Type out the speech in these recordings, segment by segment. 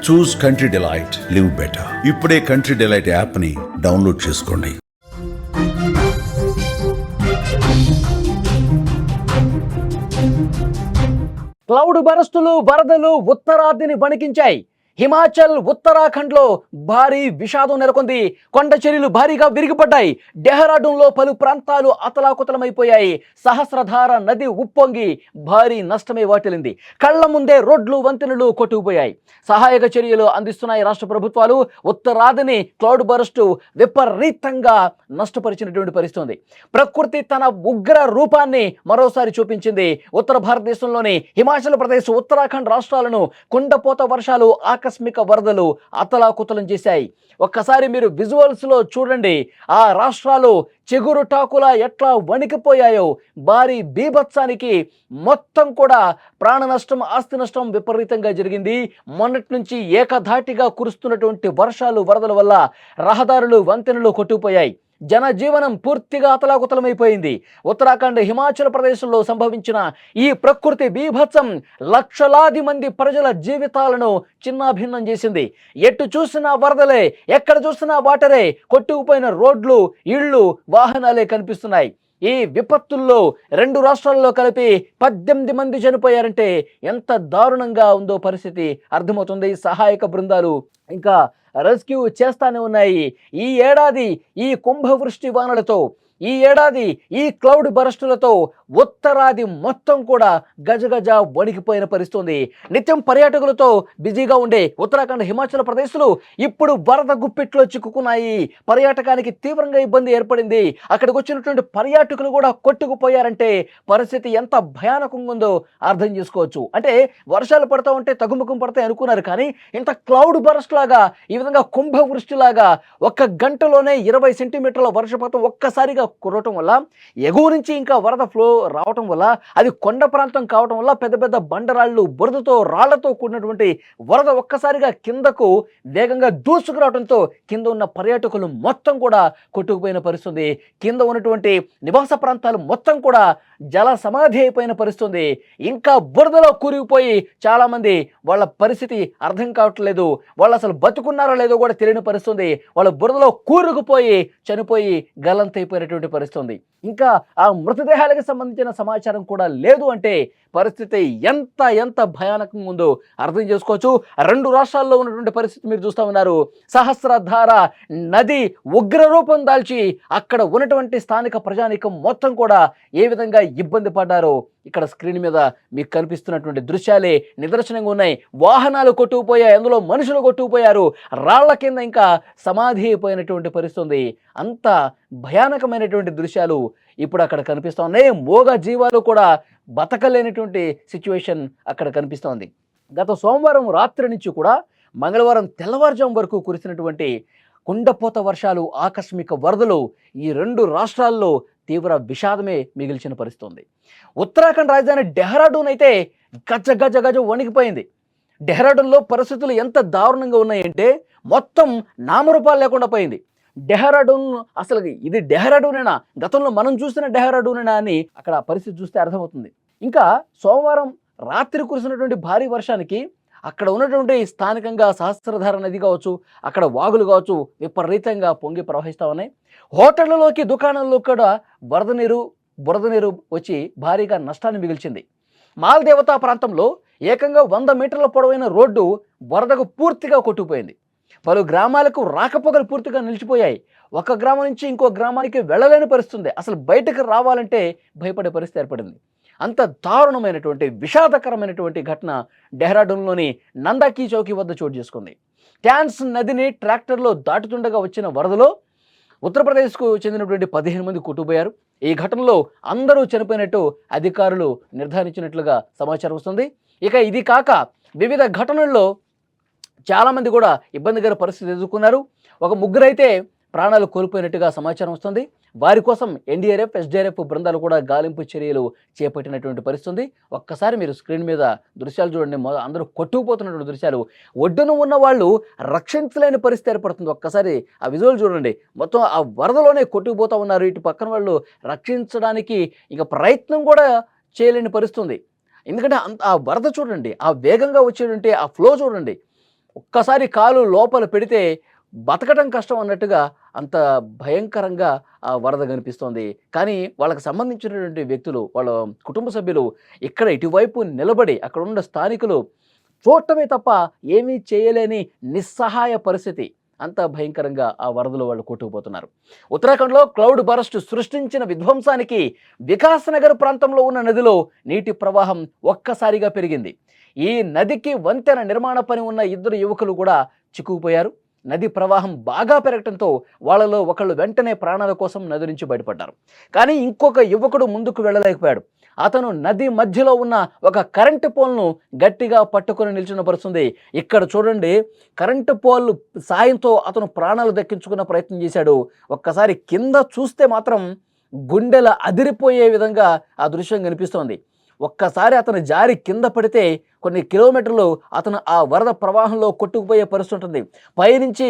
చూస్ country delight, live better. ఇప్పుడే country delight యాప్ని download చేసుకోండి. క్లౌడ్ బరస్టులు, వరదలు ఉత్తరాదిని వణికించాయి. హిమాచల్, ఉత్తరాఖండ్లో భారీ విషాదం నెలకొంది. కొండ చర్యలు భారీగా విరిగిపడ్డాయి. డెహ్రాడూన్లో పలు ప్రాంతాలు అతలాకుతలమైపోయాయి. సహస్రధార నది ఉప్పొంగి భారీ నష్టమే వాటిల్లింది. కళ్ల ముందే రోడ్లు, వంతెనలు కొట్టుకుపోయాయి. సహాయక చర్యలు అందిస్తున్నాయి రాష్ట్ర ప్రభుత్వాలు. ఉత్తరాదిని క్లౌడ్ బరస్టు విపరీతంగా నష్టపరిచినటువంటి పరిస్థితి. ప్రకృతి తన ఉగ్ర రూపాన్ని మరోసారి చూపించింది. ఉత్తర భారతదేశంలోని హిమాచల్ ప్రదేశ్, ఉత్తరాఖండ్ రాష్ట్రాలను కుండపోత వర్షాలు, ఆకస్మిక వరదలు అతలాకుతలం చేశాయి. ఒక్కసారి మీరు విజువల్స్ లో చూడండి. ఆ రాష్ట్రాలు చెగురుటాకులా ఎట్లా వణికిపోయాయో. భారీ బీభత్సానికి మొత్తం కూడా ప్రాణ నష్టం, ఆస్తి నష్టం విపరీతంగా జరిగింది. మొన్నటి నుంచి ఏకధాటిగా కురుస్తున్నటువంటి వర్షాలు, వరదల వల్ల రహదారులు, వంతెనలు కొట్టుకుపోయాయి. జనజీవనం పూర్తిగా అతలాకుతలమైపోయింది. ఉత్తరాఖండ్, హిమాచల్ ప్రదేశ్లో సంభవించిన ఈ ప్రకృతి బీభత్సం లక్షలాది మంది ప్రజల జీవితాలను చిన్నాభిన్నం చేసింది. ఎటు చూసినా వరదలే, ఎక్కడ చూసినా వాటరే. కొట్టుకుపోయిన రోడ్లు, ఇళ్ళు, వాహనాలే కనిపిస్తున్నాయి. ఈ విపత్తుల్లో 2 రాష్ట్రాల్లో కలిపి 18 మంది చనిపోయారంటే ఎంత దారుణంగా ఉందో పరిస్థితి అర్థమవుతుంది. సహాయక బృందాలు ఇంకా రెస్క్యూ చేస్తానే ఉన్నాయి. ఈ ఏడాది ఈ కుంభవృష్టి వానలతో, ఈ ఏడాది ఈ క్లౌడ్ బరస్టులతో ఉత్తరాది మొత్తం కూడా గజగజ వణికిపోయిన పరిస్థితుంది. నిత్యం పర్యాటకులతో బిజీగా ఉండే ఉత్తరాఖండ్, హిమాచల్ ప్రదేశ్లు ఇప్పుడు వరద గుప్పిట్లో చిక్కుకున్నాయి. పర్యాటకానికి తీవ్రంగా ఇబ్బంది ఏర్పడింది. అక్కడికి వచ్చినటువంటి పర్యాటకులు కూడా కొట్టుకుపోయారంటే పరిస్థితి ఎంత భయానకంగా ఉందో అర్థం చేసుకోవచ్చు. అంటే వర్షాలు పడతా ఉంటే తగ్గుముఖం పడతాయి అనుకున్నారు, కానీ ఇంత క్లౌడ్ బరస్ట్ లాగా, ఈ విధంగా కుంభవృష్టిలాగా 1 గంటలోనే 20 సెంటీమీటర్ల వర్షపాతం ఒక్కసారిగా కురవటం వల్ల, ఎగువ నుంచి ఇంకా వరద ఫ్లో రావటం వల్ల, అది కొండ ప్రాంతం కావటం వల్ల పెద్ద పెద్ద బండరాళ్ళు, బురదతో, రాళ్లతో కూడినటువంటి వరద ఒక్కసారిగా కిందకు వేగంగా దూసుకురావడంతో కింద ఉన్న పర్యాటకులు మొత్తం కూడా కొట్టుకుపోయిన పరిస్థితి. కింద ఉన్నటువంటి నివాస ప్రాంతాలు మొత్తం కూడా జల సమాధి అయిపోయిన పరిస్థితి. ఇంకా బురదలో కూరుకుపోయి చాలామంది, వాళ్ళ పరిస్థితి అర్థం కావట్లేదు. వాళ్ళు అసలు బతుకున్నారో లేదో కూడా తెలియని పరిస్థితి. వాళ్ళ బురదలో కూరుకుపోయి చనిపోయి గల్లంతైపోయినటువంటి పరిస్థితి. ఇంకా ఆ మృతదేహాలకు సంబంధించిన సమాచారం కూడా లేదు. అంటే పరిస్థితి ఎంత ఎంత భయానకంగా ఉందో అర్థం చేసుకోవచ్చు. 2 రాష్ట్రాల్లో ఉన్నటువంటి పరిస్థితి మీరు చూస్తూ ఉన్నారు. సహస్రధార నది ఉగ్రరూపం దాల్చి అక్కడ ఉన్నటువంటి స్థానిక ప్రజానీకం మొత్తం కూడా ఏ విధంగా ఇబ్బంది పడ్డారో ఇక్కడ స్క్రీన్ మీద మీకు కనిపిస్తున్నటువంటి దృశ్యాలే నిదర్శనంగా ఉన్నాయి. వాహనాలు కొట్టుకుపోయాయి, అందులో మనుషులు కొట్టుకుపోయారు, రాళ్ల కింద ఇంకా సమాధి అయిపోయినటువంటి పరిస్థితి. అంత భయానకమైనటువంటి దృశ్యాలు ఇప్పుడు అక్కడ కనిపిస్తూ ఉన్నాయి. మోగ జీవాలు కూడా బతకలేనటువంటి సిచ్యువేషన్ అక్కడ కనిపిస్తోంది. గత సోమవారం రాత్రి నుంచి కూడా మంగళవారం తెల్లవారుజాము వరకు కురిసినటువంటి కుండపోత వర్షాలు, ఆకస్మిక వరదలు ఈ 2 రాష్ట్రాల్లో తీవ్ర విషాదమే మిగిల్చిన పరిస్థితి. ఉత్తరాఖండ్ రాజధాని డెహ్రాడూన్ అయితే గజ గజ గజ వణికిపోయింది. డెహ్రాడూన్లో పరిస్థితులు ఎంత దారుణంగా ఉన్నాయంటే మొత్తం నామరూపాలు లేకుండా పోయింది. డెహ్రాడూన్ అసలు ఇది డెహ్రాడూనేనా, గతంలో మనం చూసిన డెహ్రాడూనేనా అని అక్కడ పరిస్థితి చూస్తే అర్థమవుతుంది. ఇంకా సోమవారం రాత్రి కురిసినటువంటి భారీ వర్షానికి అక్కడ ఉన్నటువంటి స్థానికంగా సహస్రధార నది కావచ్చు, అక్కడ వాగులు కావచ్చు, విపరీతంగా పొంగి ప్రవహిస్తూ ఉన్నాయి. హోటళ్లలోకి, దుకాణాల్లో కూడా వరద నీరు, బురద నీరు వచ్చి భారీగా నష్టాన్ని మిగిల్చింది. మాల్దేవతా ప్రాంతంలో ఏకంగా 100 మీటర్ల పొడవైన రోడ్డు వరదకు పూర్తిగా కొట్టుకుపోయింది. పలు గ్రామాలకు రాకపోకలు పూర్తిగా నిలిచిపోయాయి. ఒక గ్రామం నుంచి ఇంకో గ్రామానికి వెళ్ళలేని పరిస్థితి. అసలు బయటకు రావాలంటే భయపడే పరిస్థితి ఏర్పడింది. అంత దారుణమైనటువంటి, విషాదకరమైనటువంటి ఘటన డెహ్రాడూన్లోని నందాకీ చౌకీ వద్ద చోటు చేసుకుంది. ట్యాన్స్ నదిని ట్రాక్టర్లో దాటుతుండగా వచ్చిన వరదలో ఉత్తరప్రదేశ్కు చెందినటువంటి 15 మంది కొట్టుకుపోయారు. ఈ ఘటనలో అందరూ చనిపోయినట్టు అధికారులు నిర్ధారించినట్లుగా సమాచారం వస్తుంది. ఇక ఇది కాక వివిధ ఘటనల్లో చాలామంది కూడా ఇబ్బందికర పరిస్థితి ఎదుర్కొన్నారు. ఒక 3 అయితే ప్రాణాలు కోల్పోయినట్టుగా సమాచారం వస్తుంది. వారి కోసం ఎన్డీఆర్ఎఫ్, ఎస్డీఆర్ఎఫ్ బృందాలు కూడా గాలింపు చర్యలు చేపట్టినటువంటి పరిస్థితి. ఒక్కసారి మీరు స్క్రీన్ మీద దృశ్యాలు చూడండి. అందరూ కొట్టుకుపోతున్నటువంటి దృశ్యాలు. ఒడ్డున ఉన్న వాళ్ళు రక్షించలేని పరిస్థితి ఏర్పడుతుంది. ఒక్కసారి ఆ విజువల్ చూడండి. మొత్తం ఆ వరదలోనే కొట్టుకుపోతూ ఉన్నారు. ఇటు పక్కన వాళ్ళు రక్షించడానికి ఇక ప్రయత్నం కూడా చేయలేని పరిస్థితి. ఎందుకంటే ఆ వరద చూడండి, ఆ వేగంగా వచ్చేటువంటి ఆ ఫ్లో చూడండి. ఒక్కసారి కాలు లోపల పెడితే బతకటం కష్టం అన్నట్టుగా అంత భయంకరంగా ఆ వరద కనిపిస్తోంది. కానీ వాళ్ళకి సంబంధించినటువంటి వ్యక్తులు, వాళ్ళ కుటుంబ సభ్యులు ఇక్కడ ఇటువైపు నిలబడి అక్కడున్న స్థానికులు చూడటమే తప్ప ఏమీ చేయలేని నిస్సహాయ పరిస్థితి. అంత భయంకరంగా ఆ వరదలో వాళ్ళు కొట్టుకుపోతున్నారు. ఉత్తరాఖండ్‌లో క్లౌడ్ బరస్ట్ సృష్టించిన విధ్వంసానికి వికాస్ నగర్ ప్రాంతంలో ఉన్న నదిలో నీటి ప్రవాహం ఒక్కసారిగా పెరిగింది. ఈ నదికి వంతెన నిర్మాణ పని ఉన్న ఇద్దరు యువకులు కూడా చిక్కుకుపోయారు. నది ప్రవాహం బాగా పెరగటంతో వాళ్ళలో ఒకళ్ళు వెంటనే ప్రాణాల కోసం నది నుంచి బయటపడ్డారు. కానీ ఇంకొక యువకుడు ముందుకు వెళ్ళలేకపోయాడు. అతను నది మధ్యలో ఉన్న ఒక కరెంటు పోల్‌ను గట్టిగా పట్టుకొని నిల్చున్న పరిస్థితుంది. ఇక్కడ చూడండి, కరెంటు పోల్ సాయంతో అతను ప్రాణాలు దక్కించుకున్న ప్రయత్నం చేశాడు. ఒక్కసారి కింద చూస్తే మాత్రం గుండెలు అదిరిపోయే విధంగా ఆ దృశ్యం కనిపిస్తోంది. ఒక్కసారి అతను జారి కింద పడితే కొన్ని కిలోమీటర్లు అతను ఆ వరద ప్రవాహంలో కొట్టుకుపోయే పరిస్థితి ఉంటుంది. పైనుంచి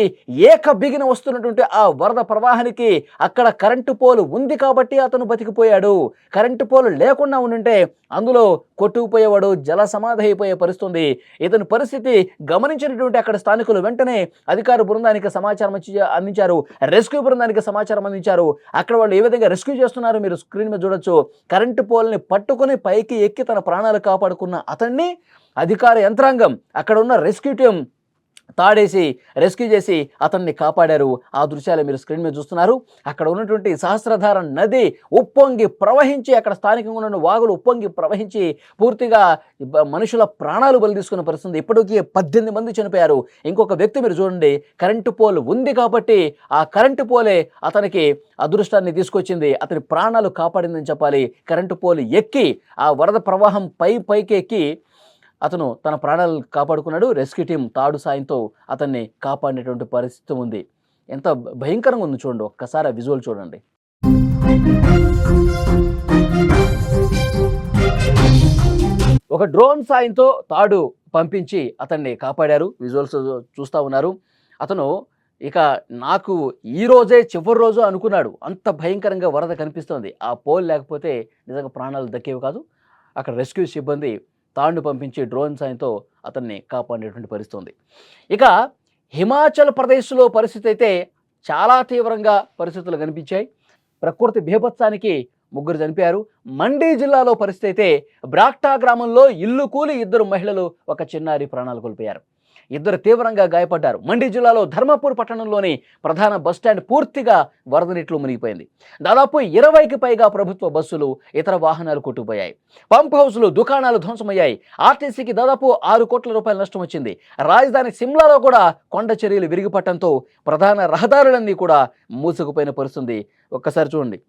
బిగిన వస్తున్నటువంటి ఆ వరద ప్రవాహానికి అక్కడ కరెంటు పోలు ఉంది కాబట్టి అతను బతికిపోయాడు. కరెంటు పోలు లేకుండా ఉండుంటే అందులో కొట్టుకుపోయేవాడు, జల సమాధి అయిపోయే పరిస్థితి. ఇతని పరిస్థితి గమనించినటువంటి అక్కడ స్థానికులు వెంటనే అధికార బృందానికి సమాచారం అందించారు. రెస్క్యూ బృందానికి సమాచారం అందించారు. అక్కడ వాళ్ళు ఏ విధంగా రెస్క్యూ చేస్తున్నారు మీరు స్క్రీన్ మీద చూడొచ్చు. కరెంటు పోల్ని పట్టుకొని పైకి ఎక్కి తన ప్రాణాలు కాపాడుకున్న అతన్ని అధికార యంత్రాంగం, అక్కడ ఉన్న రెస్క్యూ టీం తాడేసి రెస్క్యూ చేసి అతన్ని కాపాడారు. ఆ దృశ్యాలు మీరు స్క్రీన్ మీద చూస్తున్నారు. అక్కడ ఉన్నటువంటి సహస్రధార నది ఉప్పొంగి ప్రవహించి, అక్కడ స్థానికంగా ఉన్న వాగులు ఉప్పొంగి ప్రవహించి పూర్తిగా మనుషుల ప్రాణాలు బలి తీసుకున్న పరిస్థితి. ఇప్పటికీ 18 మంది చనిపోయారు. ఇంకొక వ్యక్తి మీరు చూడండి, కరెంటు పోల్ ఉంది కాబట్టి ఆ కరెంటు పోలే అతనికి అదృష్టాన్ని తీసుకొచ్చింది, అతని ప్రాణాలు కాపాడిందని చెప్పాలి. కరెంటు పోల్ ఎక్కి ఆ వరద ప్రవాహం పైకి ఎక్కి అతను తన ప్రాణాలు కాపాడుకున్నాడు. రెస్క్యూ టీం తాడు సాయంతో అతన్ని కాపాడినటువంటి పరిస్థితి ఉంది. ఎంత భయంకరంగా ఉంది చూడండి, ఒక్కసారి ఆ విజువల్ చూడండి. ఒక డ్రోన్ సాయంతో తాడు పంపించి అతన్ని కాపాడారు. విజువల్స్ చూస్తూ ఉన్నారు. అతను ఇక నాకు ఈ రోజే చివరి రోజు అనుకున్నాడు. అంత భయంకరంగా వరద కనిపిస్తోంది. ఆ పోల్ లేకపోతే నిజంగా ప్రాణాలు దక్కేవి కాదు. అక్కడ రెస్క్యూ సిబ్బంది తాడును పంపించి డ్రోన్ సాయంతో అతన్ని కాపాడేటువంటి పరిస్థితి ఉంది. ఇక హిమాచల్ ప్రదేశ్లో పరిస్థితి అయితే చాలా తీవ్రంగా పరిస్థితులు కనిపించాయి. ప్రకృతి బీభత్సానికి 3 చనిపోయారు. మండి జిల్లాలో పరిస్థితి అయితే బ్రాక్టా గ్రామంలో ఇల్లు కూలి 2 మహిళలు, ఒక చిన్నారి ప్రాణాలు కోల్పోయారు. 2 తీవ్రంగా గాయపడ్డారు. మండి జిల్లాలో ధర్మపూర్ పట్టణంలోని ప్రధాన బస్టాండ్ పూర్తిగా వరద నీటిలో మునిగిపోయింది. దాదాపు 20కి పైగా ప్రభుత్వ బస్సులు, ఇతర వాహనాలు కొట్టుకుపోయాయి. పంప్ హౌస్లు, దుకాణాలు ధ్వంసమయ్యాయి. ఆర్టీసీకి దాదాపు 6 కోట్ల రూపాయల నష్టం వచ్చింది. రాజధాని సిమ్లాలో కూడా కొండ చర్యలు విరిగిపట్టడంతో ప్రధాన రహదారులన్నీ కూడా మూసుకుపోయిన పరిస్థితి. ఒక్కసారి చూడండి,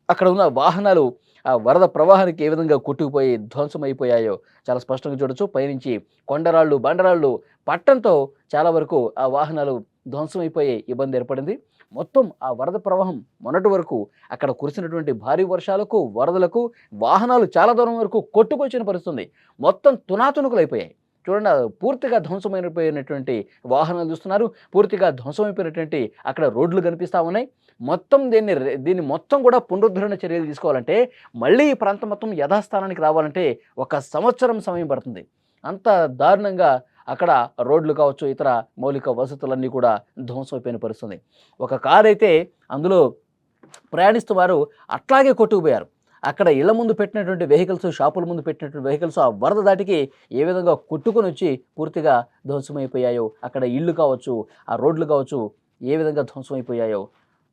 అక్కడ ఉన్న వాహనాలు ఆ వరద ప్రవాహానికి ఏ విధంగా కొట్టుకుపోయి ధ్వంసమైపోయాయో చాలా స్పష్టంగా చూడొచ్చు. పైనుంచి కొండరాళ్ళు, బండరాళ్ళు పట్టడంతో చాలా వరకు ఆ వాహనాలు ధ్వంసమైపోయే ఇబ్బంది ఏర్పడింది. మొత్తం ఆ వరద ప్రవాహం మొన్నటి వరకు అక్కడ కురిసినటువంటి భారీ వర్షాలకు, వరదలకు వాహనాలు చాలా దూరం వరకు కొట్టుకొచ్చిన పరిస్థితి. మొత్తం తునాతునకులైపోయాయి. చూడండి, పూర్తిగా ధ్వంసమైపోయినటువంటి వాహనాలు చూస్తున్నారు. పూర్తిగా ధ్వంసమైపోయినటువంటి అక్కడ రోడ్లు కనిపిస్తూ ఉన్నాయి. మొత్తం దీన్ని మొత్తం కూడా పునరుద్ధరణ చర్యలు తీసుకోవాలంటే, మళ్ళీ ఈ ప్రాంతం మొత్తం యథాస్థానానికి రావాలంటే 1 సంవత్సరం సమయం పడుతుంది. అంత దారుణంగా అక్కడ రోడ్లు కావచ్చు, ఇతర మౌలిక వసతులన్నీ కూడా ధ్వంసమైపోయిన పరిస్థితి. ఒక కారు అయితే అందులో ప్రయాణిస్తూ వారు అట్లాగే కొట్టుకుపోయారు. అక్కడ ఇళ్ల ముందు పెట్టినటువంటి వెహికల్స్, షాపుల ముందు పెట్టినటువంటి వెహికల్స్ ఆ వరద దాటికి ఏ విధంగా కొట్టుకొని వచ్చి పూర్తిగా ధ్వంసమైపోయాయో, అక్కడ ఇళ్ళు కావచ్చు, ఆ రోడ్లు కావచ్చు ఏ విధంగా ధ్వంసమైపోయాయో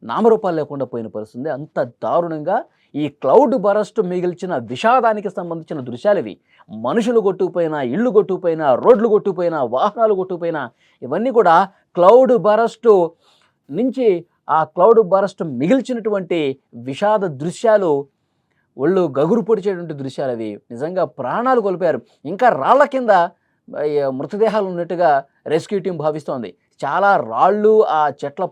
నామరూపాలు లేకుండా పోయిన పరిస్థితి. అంత దారుణంగా ఈ క్లౌడ్ బరస్ట్ మిగిల్చిన విషాదానికి సంబంధించిన దృశ్యాలు ఇవి. మనుషులు కొట్టుకుపోయినా, ఇళ్ళు కొట్టుకుపోయినా, రోడ్లు కొట్టుకుపోయినా, వాహనాలు కొట్టుకుపోయినా, ఇవన్నీ కూడా క్లౌడ్ బరస్ట్ నుంచి ఆ క్లౌడ్ బరస్ట్ మిగిల్చినటువంటి విషాద దృశ్యాలు, ఒళ్ళు గగురు పొడిచేటువంటి దృశ్యాలు అవి. నిజంగా ప్రాణాలు కోల్పోయారు. ఇంకా రాళ్ల కింద మృతదేహాలు ఉన్నట్టుగా రెస్క్యూ టీం భావిస్తోంది. చాలా రాళ్ళు, ఆ చెట్ల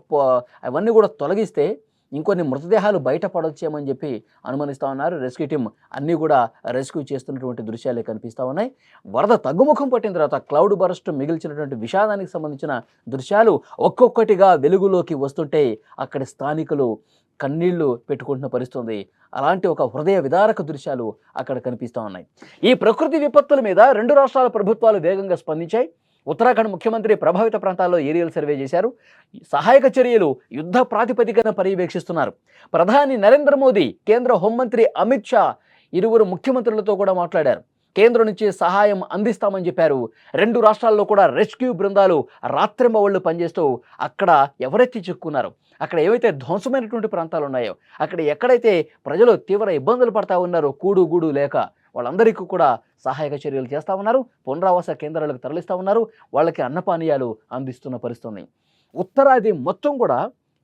అవన్నీ కూడా తొలగిస్తే ఇంకొన్ని మృతదేహాలు బయటపడొచ్చేమని చెప్పి అనుమానిస్తూ ఉన్నారు. రెస్క్యూ టీం అన్నీ కూడా రెస్క్యూ చేస్తున్నటువంటి దృశ్యాలే కనిపిస్తూ ఉన్నాయి. వరద తగ్గుముఖం పట్టిన తర్వాత క్లౌడ్ బరస్ట్ మిగిల్చినటువంటి విషాదానికి సంబంధించిన దృశ్యాలు ఒక్కొక్కటిగా వెలుగులోకి వస్తుంటే అక్కడి స్థానికులు కన్నీళ్లు పెట్టుకుంటున్న పరిస్థితి. అలాంటి ఒక హృదయ విదారక దృశ్యాలు అక్కడ కనిపిస్తూ ఉన్నాయి. ఈ ప్రకృతి విపత్తుల మీద 2 రాష్ట్రాల ప్రభుత్వాలు వేగంగా స్పందించాయి. ఉత్తరాఖండ్ ముఖ్యమంత్రి ప్రభావిత ప్రాంతాల్లో ఏరియల్ సర్వే చేశారు. సహాయక చర్యలు యుద్ధ ప్రాతిపదికన పర్యవేక్షిస్తున్నారు. ప్రధాని నరేంద్ర మోదీ, కేంద్ర హోంమంత్రి అమిత్ షా ఇరువురు ముఖ్యమంత్రులతో కూడా మాట్లాడారు. కేంద్రం నుంచి సహాయం అందిస్తామని చెప్పారు. 2 రాష్ట్రాల్లో కూడా రెస్క్యూ బృందాలు రాత్రింబవళ్లు పనిచేస్తూ అక్కడ ఎవరైతే చిక్కున్నారో, అక్కడ ఏవైతే ధ్వంసమైనటువంటి ప్రాంతాలు ఉన్నాయో, అక్కడ ఎక్కడైతే ప్రజలు తీవ్ర ఇబ్బందులు పడతా ఉన్నారో కూడు గూడు లేక, వాళ్ళందరికీ కూడా సహాయక చర్యలు చేస్తూ ఉన్నారు. పునరావాస కేంద్రాలకు తరలిస్తూ ఉన్నారు. వాళ్ళకి అన్నపానీయాలు అందిస్తున్న పరిస్థితుంది. ఉత్తరాది మొత్తం కూడా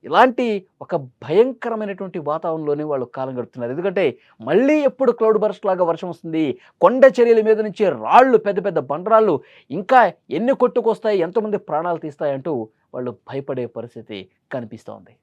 ఇలాంటి ఒక భయంకరమైనటువంటి వాతావరణంలోనే వాళ్ళు కాలం గడుపుతున్నారు. ఎందుకంటే మళ్ళీ ఎప్పుడు క్లౌడ్ బర్స్ట్ లాగా వర్షం వస్తుంది, కొండ చర్యల మీద నుంచి రాళ్ళు, పెద్ద పెద్ద బండరాళ్ళు ఇంకా ఎన్ని కొట్టుకొస్తాయి, ఎంతమంది ప్రాణాలు తీస్తాయంటూ వాళ్ళు భయపడే పరిస్థితి కనిపిస్తోంది.